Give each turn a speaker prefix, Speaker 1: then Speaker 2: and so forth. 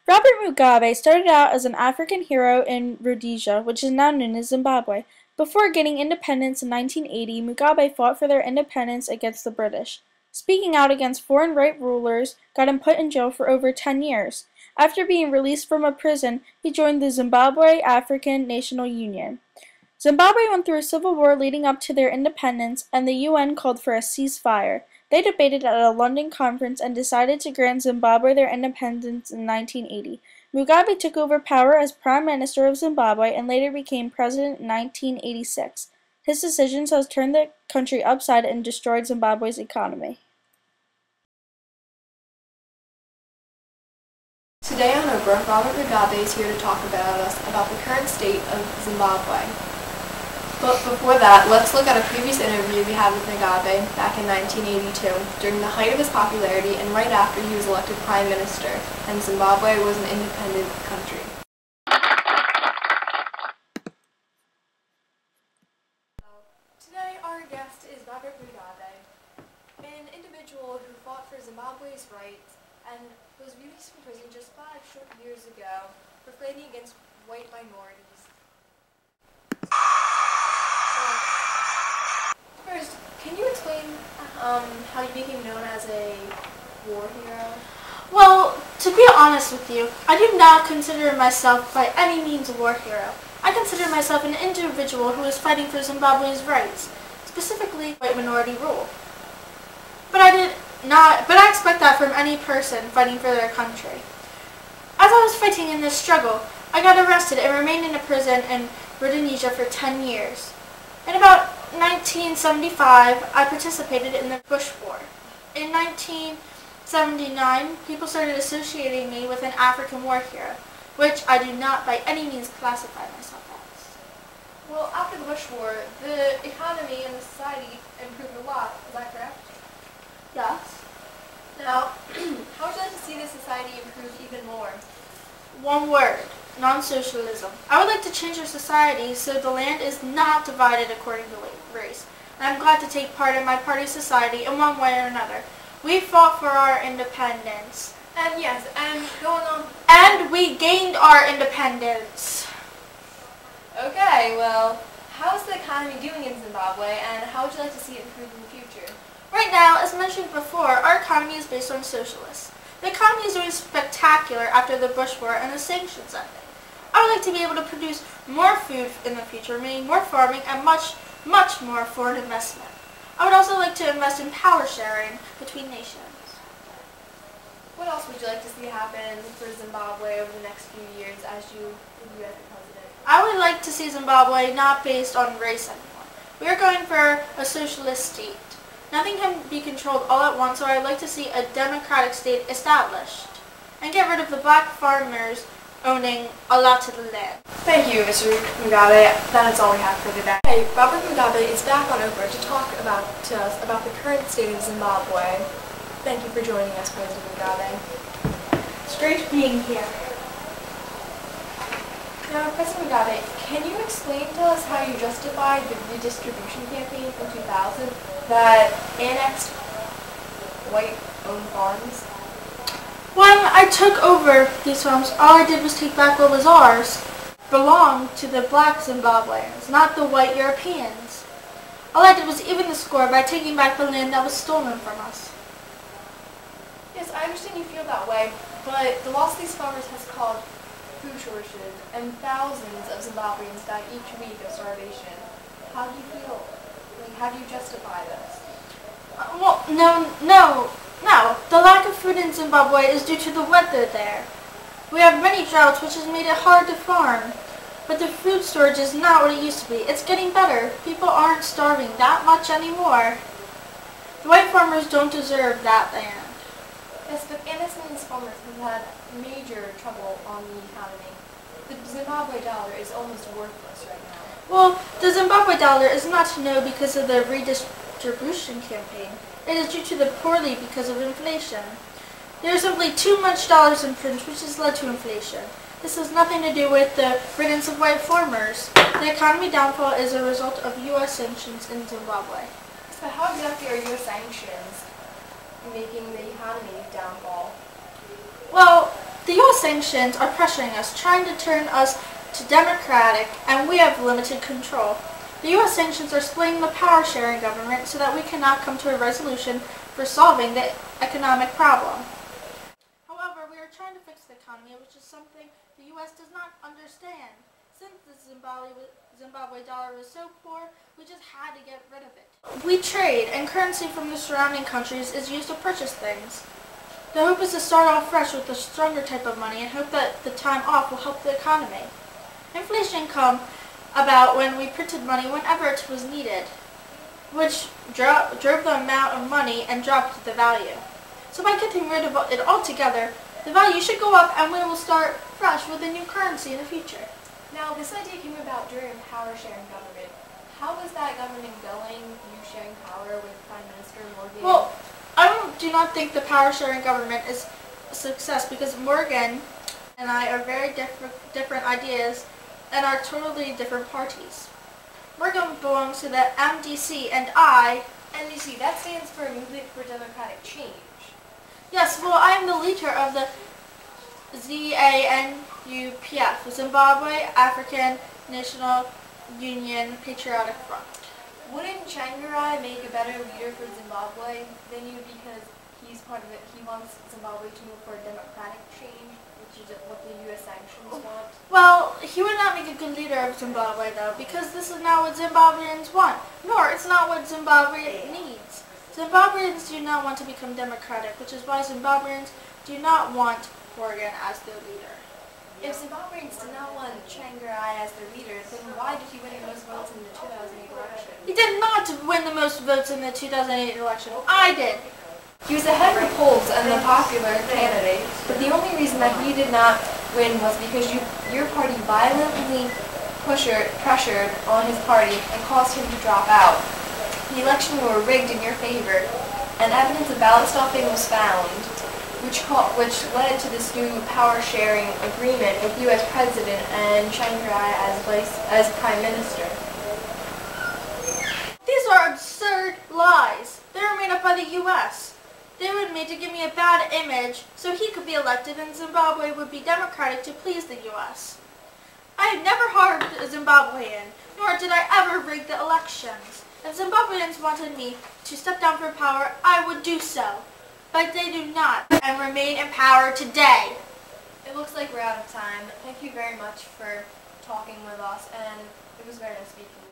Speaker 1: Robert Mugabe started out as an African hero in Rhodesia, which is now known as Zimbabwe. Before gaining independence in 1980, Mugabe fought for their independence against the British. Speaking out against foreign right rulers got him put in jail for over 10 years. After being released from a prison, he joined the Zimbabwe African National Union. Zimbabwe went through a civil war leading up to their independence, and the UN called for a ceasefire. They debated at a London conference and decided to grant Zimbabwe their independence in 1980. Mugabe took over power as Prime Minister of Zimbabwe and later became president in 1986. His decisions has turned the country upside and destroyed Zimbabwe's economy.
Speaker 2: Today on Oprah, Robert Mugabe is here to talk about the current state of Zimbabwe. But before that, let's look at a previous interview we had with Mugabe back in 1982, during the height of his popularity and right after he was elected Prime Minister, and Zimbabwe was an independent country. Today, our guest is Robert Mugabe, an individual who fought for Zimbabwe's rights and was released from prison just 5 short years ago for fighting against white minorities. First, can you explain how you became known as a war hero?
Speaker 3: Well, to be honest with you, I do not consider myself by any means a war hero. I consider myself an individual who is fighting for Zimbabwe's rights, specifically white minority rule. But I expect that from any person fighting for their country. As I was fighting in this struggle, I got arrested and remained in a prison in Rhodesia for 10 years. In about 1975, I participated in the Bush War. In 1979, people started associating me with an African war hero, which I do not by any means classify myself as.
Speaker 2: Well, after the Bush War, the economy and the society improved a lot. Is that correct?
Speaker 3: Yes.
Speaker 2: Now, how would you like to see the society improve even more?
Speaker 3: One word. Non-socialism. I would like to change our society so the land is not divided according to race. And I'm glad to take part in my party's society in one way or another. We fought for our independence.
Speaker 2: And yes, and going on...
Speaker 3: And we gained our independence.
Speaker 2: Okay, well, how's the economy doing in Zimbabwe, and how would you like to see it improve in the future?
Speaker 3: Right now, as mentioned before, our economy is based on socialists. The economy is doing spectacular after the Bush War and the sanctions ended. I would like to be able to produce more food in the future, meaning more farming and much more foreign investment. I would also like to invest in power sharing between nations.
Speaker 2: What else would you like to see happen for Zimbabwe over the next few years as you as the president?
Speaker 3: I would like to see Zimbabwe not based on race anymore. We are going for a socialist state. Nothing can be controlled all at once, so I would like to see a democratic state established and get rid of the black farmers owning a lot of the land.
Speaker 2: Thank you, Mr. Mugabe. That is all we have for today. Hey, Robert Mugabe is back on Oprah to talk to us about the current state of Zimbabwe. Thank you for joining us, President Mugabe.
Speaker 3: It's great being here.
Speaker 2: Now, President Mugabe, can you explain to us how you justified the redistribution campaign in 2000 that annexed white-owned farms?
Speaker 3: When I took over these farms, all I did was take back what was ours. Belonged to the black Zimbabweans, not the white Europeans. All I did was even the score by taking back the land that was stolen from us.
Speaker 2: Yes, I understand you feel that way, but the loss of these farmers has caused food shortages, and thousands of Zimbabweans die each week of starvation. How do you feel? How do you justify this?
Speaker 3: No. The lack of food in Zimbabwe is due to the weather there. We have many droughts, which has made it hard to farm. But the food storage is not what it used to be. It's getting better. People aren't starving that much anymore. The white farmers don't deserve that land.
Speaker 2: Yes, but innocent farmers have had major trouble on the economy. The Zimbabwe dollar is almost worthless right now.
Speaker 3: Well, the Zimbabwe dollar is not to know because of the redistribution campaign. It is due to the poorly because of inflation. There is simply too much dollars in print, which has led to inflation. This has nothing to do with the riddance of white farmers. The economy downfall is a result of U.S. sanctions in Zimbabwe.
Speaker 2: So how exactly are U.S. sanctions making the economy downfall?
Speaker 3: Well, The U.S. sanctions are pressuring us, trying to turn us to democratic, and we have limited control. The U.S. sanctions are splitting the power-sharing government so that we cannot come to a resolution for solving the economic problem. However, we are trying to fix the economy, which is something the U.S. does not understand. Since the Zimbabwe dollar was so poor, we just had to get rid of it. We trade, and currency from the surrounding countries is used to purchase things. The hope is to start off fresh with a stronger type of money and hope that the time off will help the economy. Inflation come about when we printed money whenever it was needed, which drove the amount of money and dropped the value. So by getting rid of it altogether, the value should go up and we will start fresh with a new currency in the future.
Speaker 2: Now, this idea came about during power-sharing government. How was that government going, you sharing power with Prime Minister Morgan?
Speaker 3: Well, do not think the power-sharing government is a success because Morgan and I are very different ideas and are totally different parties. Morgan belongs to the MDC and I...
Speaker 2: MDC, that stands for Movement for Democratic Change.
Speaker 3: Yes, well, I am the leader of the ZANUPF, Zimbabwe African National Union Patriotic Front.
Speaker 2: Wouldn't Changarai make a better leader for Zimbabwe than you because he's part of it? He wants Zimbabwe to move for a democratic change, which is what the U.S. sanctions want.
Speaker 3: Well, he would not make a good leader of Zimbabwe, though, because this is not what Zimbabweans want, nor it's not what Zimbabwe needs. Zimbabweans do not want to become democratic, which is why Zimbabweans do not want Morgan as their leader.
Speaker 2: If Zimbabweans did not want Changarai as their leader, then why did he win the most votes in the 2008 election?
Speaker 3: He did not win the most votes in the 2008 election. I did.
Speaker 2: He was ahead of the polls and the popular candidate, but the only reason that he did not win was because your party violently pressured on his party and caused him to drop out. The election were rigged in your favor, and evidence of ballot stuffing was found, which led to this new power-sharing agreement with U.S. President and Changarai as Prime Minister.
Speaker 3: These are absurd lies. They were made up by the U.S. They were made to give me a bad image so he could be elected and Zimbabwe would be democratic to please the U.S. I have never harmed a Zimbabwean, nor did I ever rig the elections. If Zimbabweans wanted me to step down from power, I would do so. But they do not, and remain in power today.
Speaker 2: It looks like we're out of time. Thank you very much for talking with us, and it was very nice speaking with you.